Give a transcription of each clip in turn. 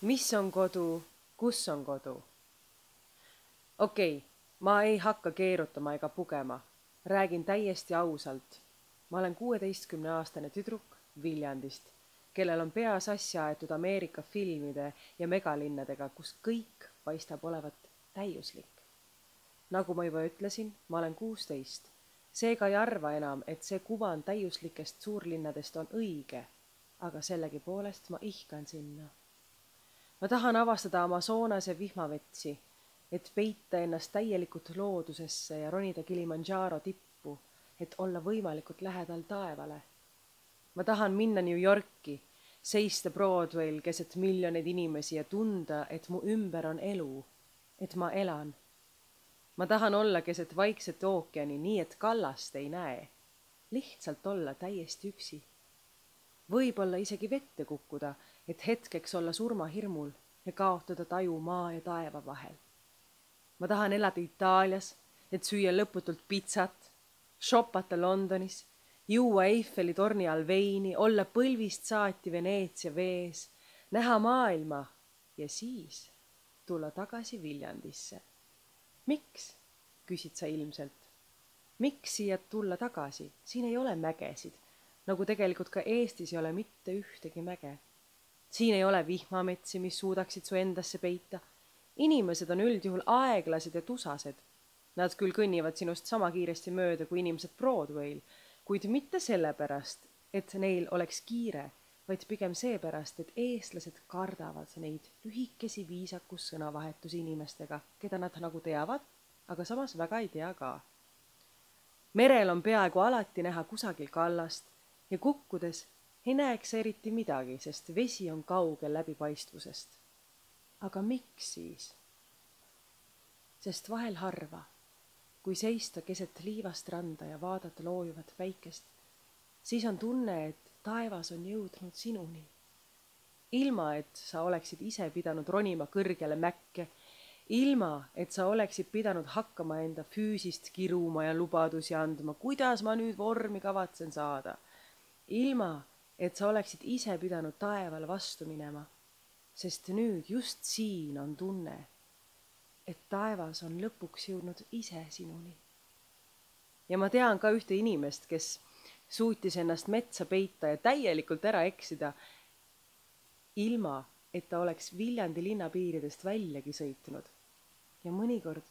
Mis on kodu, kus on kodu? Okei, ma ei hakka keerutama ega pugema. Räägin täiesti ausalt. Ma olen 16-aastane tüdruk Viljandist, kellel on peas asja aetud Ameerika filmide ja megalinnadega, kus kõik paistab olevat täiuslik. Nagu ma juba ütlesin, ma olen 16. Seega ei arva enam, et see kuvand täiuslikest suurlinnadest on õige, aga sellegipoolest ma ihkan sinna. Ma tahan avastada Amazonase vihmavetsi, et peita ennast täielikult loodusesse ja ronida Kilimanjaro tippu, et olla võimalikult lähedal taevale. Ma tahan minna New Yorki, seista Broadway'l keset miljoneid inimesi ja tunda, et mu ümber on elu, et ma elan. Ma tahan olla keset vaikset ookeani, nii et kallast ei näe. Lihtsalt olla täiesti üksi. Võib-olla isegi vette kukkuda, et hetkeks olla surmahirmul ja kaotada taju maa ja taeva vahel. Ma tahan elada Itaalias, et süüa lõputult pitsat, shoppata Londonis, juua Eiffeli torni all veini, olla põlvist saati Veneetsia vees, näha maailma ja siis tulla tagasi Viljandisse. Miks, küsid sa ilmselt. Miks siia tulla tagasi? Siin ei ole mägesid, nagu tegelikult ka Eestis ei ole mitte ühtegi mäge. Siin ei ole vihmametsi, mis suudaksid su endasse peita. Inimesed on üldjuhul aeglased ja tusased. Nad küll kõnnivad sinust sama kiiresti mööda kui inimesed Broadway'l, kuid mitte sellepärast, et neil oleks kiire, vaid pigem seepärast, et eestlased kardavad neid lühikesi viisakus sõnavahetusi inimestega, keda nad nagu teavad, aga samas väga ei tea ka. Merel on peaaegu alati näha kusagil kallast ja kukkudes ei näeks eriti midagi, sest vesi on kaugel läbipaistvusest. Aga miks siis? Sest vahel harva, kui seista keset liivast randa ja vaadata loojuvat päikest, siis on tunne, et taevas on jõudnud sinuni. Ilma, et sa oleksid ise pidanud ronima kõrgele mäkke, ilma, et sa oleksid pidanud hakkama enda füüsist kiruma ja lubadusi andma, kuidas ma nüüd vormi kavatsen saada. Ilma, et sa oleksid ise pidanud taevale vastu minema, sest nüüd just siin on tunne, et taevas on lõpuks jõudnud ise sinuni. Ja ma tean ka ühte inimest, kes suutis ennast metsa peita ja täielikult ära eksida, ilma, et ta oleks Viljandi linna piiridest väljagi sõitnud. Ja mõnikord,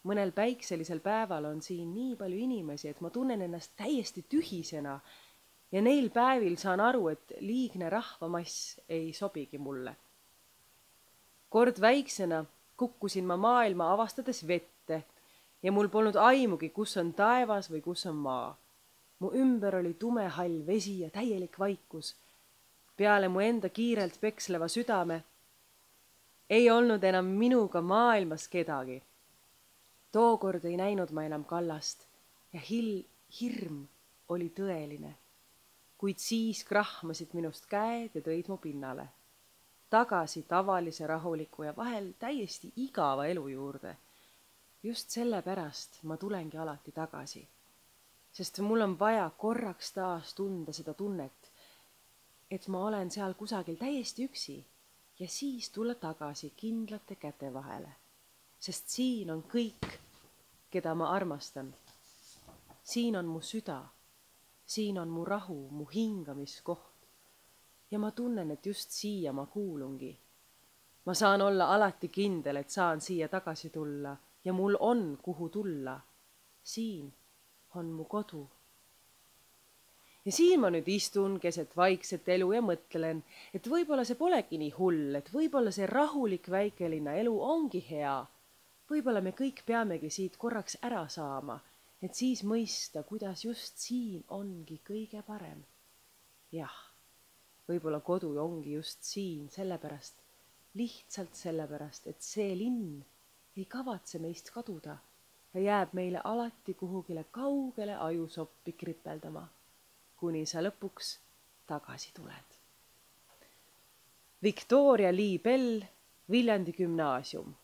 mõnel päikselisel päeval on siin nii palju inimesi, et ma tunnen ennast täiesti tühisena ja neil päevil saan aru, et liigne rahvamass ei sobigi mulle. Kord väiksena kukkusin ma maailma avastades vette ja mul polnud aimugi, kus on taevas või kus on maa. Mu ümber oli tumehall vesi ja täielik vaikus. Peale mu enda kiirelt peksleva südame ei olnud enam minuga maailmas kedagi. Tookord ei näinud ma enam kallast ja hirm oli tõeline, kuid siis krahmasid minust käed ja tõid mu pinnale. Tagasi tavalise rahuliku ja vahel täiesti igava elu juurde. Just sellepärast ma tulengi alati tagasi, sest mul on vaja korraks taas tunda seda tunnet, et ma olen seal kusagil täiesti üksi ja siis tulla tagasi kindlate käte vahele, sest siin on kõik, keda ma armastan. Siin on mu süda, siin on mu rahu, mu hingamiskoht ja ma tunnen, et just siia ma kuulungi. Ma saan olla alati kindel, et saan siia tagasi tulla ja mul on kuhu tulla. Siin on mu kodu. Ja siin ma nüüd istun keset vaikset elu ja mõtlen, et võib-olla see polegi nii hull, et võib-olla see rahulik väikelinna elu ongi hea. Võib-olla me kõik peamegi siit korraks ära saama, et siis mõista, kuidas just siin ongi kõige parem. Jah, võib-olla kodu ongi just siin sellepärast, lihtsalt sellepärast, et see linn ei kavatse meist kaduda ja jääb meile alati kuhugile kaugele ajusoppi kripeldama, kuni sa lõpuks tagasi tuled. Victoria Lee Bell, Viljandi Gümnaasium.